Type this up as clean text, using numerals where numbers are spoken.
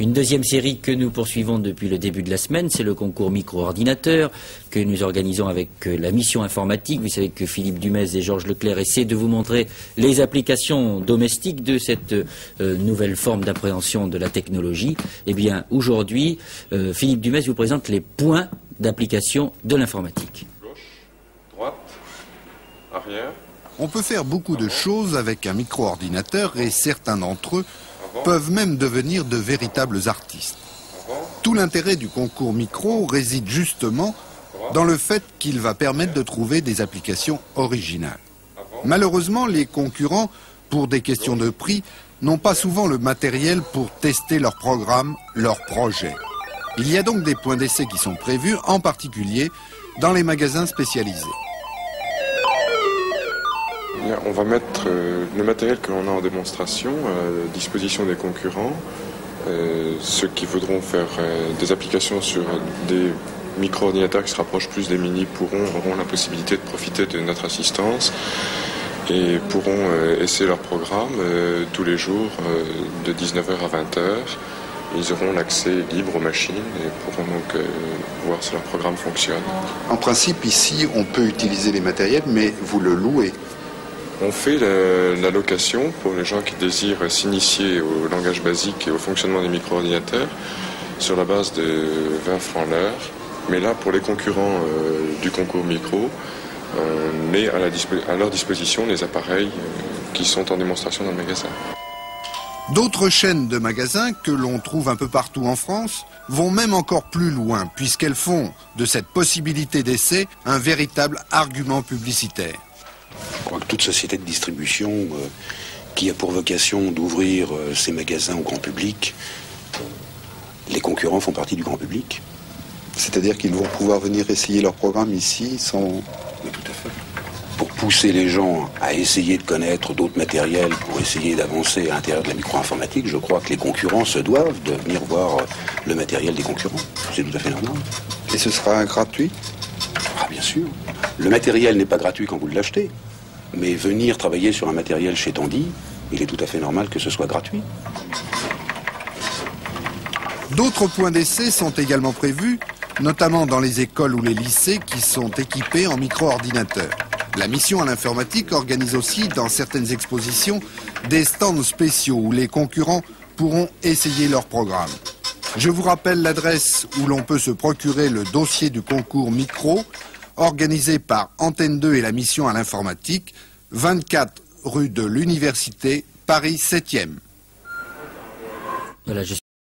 Une deuxième série que nous poursuivons depuis le début de la semaine, c'est le concours micro-ordinateur que nous organisons avec la mission informatique. Vous savez que Philippe Dumez et Georges Leclerc essaient de vous montrer les applications domestiques de cette nouvelle forme d'appréhension de la technologie. Eh bien, aujourd'hui, Philippe Dumez vous présente les points d'application de l'informatique. Gauche, droite, arrière. On peut faire beaucoup de choses avec un micro-ordinateur et certains d'entre eux peuvent même devenir de véritables artistes. Tout l'intérêt du concours micro réside justement dans le fait qu'il va permettre de trouver des applications originales. Malheureusement, les concurrents, pour des questions de prix, n'ont pas souvent le matériel pour tester leurs programmes, leurs projets. Il y a donc des points d'essai qui sont prévus, en particulier dans les magasins spécialisés. On va mettre le matériel que l'on a en démonstration à disposition des concurrents. Ceux qui voudront faire des applications sur des micro-ordinateurs qui se rapprochent plus des mini auront la possibilité de profiter de notre assistance et pourront essayer leur programme tous les jours de 19h à 20h. Ils auront l'accès libre aux machines et pourront donc voir si leur programme fonctionne. En principe, ici, on peut utiliser les matériels, mais vous le louez. On fait la location pour les gens qui désirent s'initier au langage basique et au fonctionnement des micro-ordinateurs sur la base de 20 francs l'heure. Mais là, pour les concurrents du concours micro, on met à leur disposition les appareils qui sont en démonstration dans le magasin. D'autres chaînes de magasins que l'on trouve un peu partout en France vont même encore plus loin puisqu'elles font de cette possibilité d'essai un véritable argument publicitaire. Je crois que toute société de distribution qui a pour vocation d'ouvrir ses magasins au grand public, les concurrents font partie du grand public. C'est-à-dire qu'ils vont pouvoir venir essayer leur programme ici sans... Oui, tout à fait. Pour pousser les gens à essayer de connaître d'autres matériels, pour essayer d'avancer à l'intérieur de la micro-informatique, je crois que les concurrents se doivent de venir voir le matériel des concurrents. C'est tout à fait normal. Et ce sera gratuit ? Ah, bien sûr. Le matériel n'est pas gratuit quand vous l'achetez. Mais venir travailler sur un matériel chez Tandy, il est tout à fait normal que ce soit gratuit. D'autres points d'essai sont également prévus, notamment dans les écoles ou les lycées qui sont équipés en micro-ordinateurs. La mission à l'informatique organise aussi dans certaines expositions des stands spéciaux où les concurrents pourront essayer leur programme. Je vous rappelle l'adresse où l'on peut se procurer le dossier du concours micro organisé par Antenne 2 et la mission à l'informatique, 24 rue de l'Université, Paris 7e. Voilà,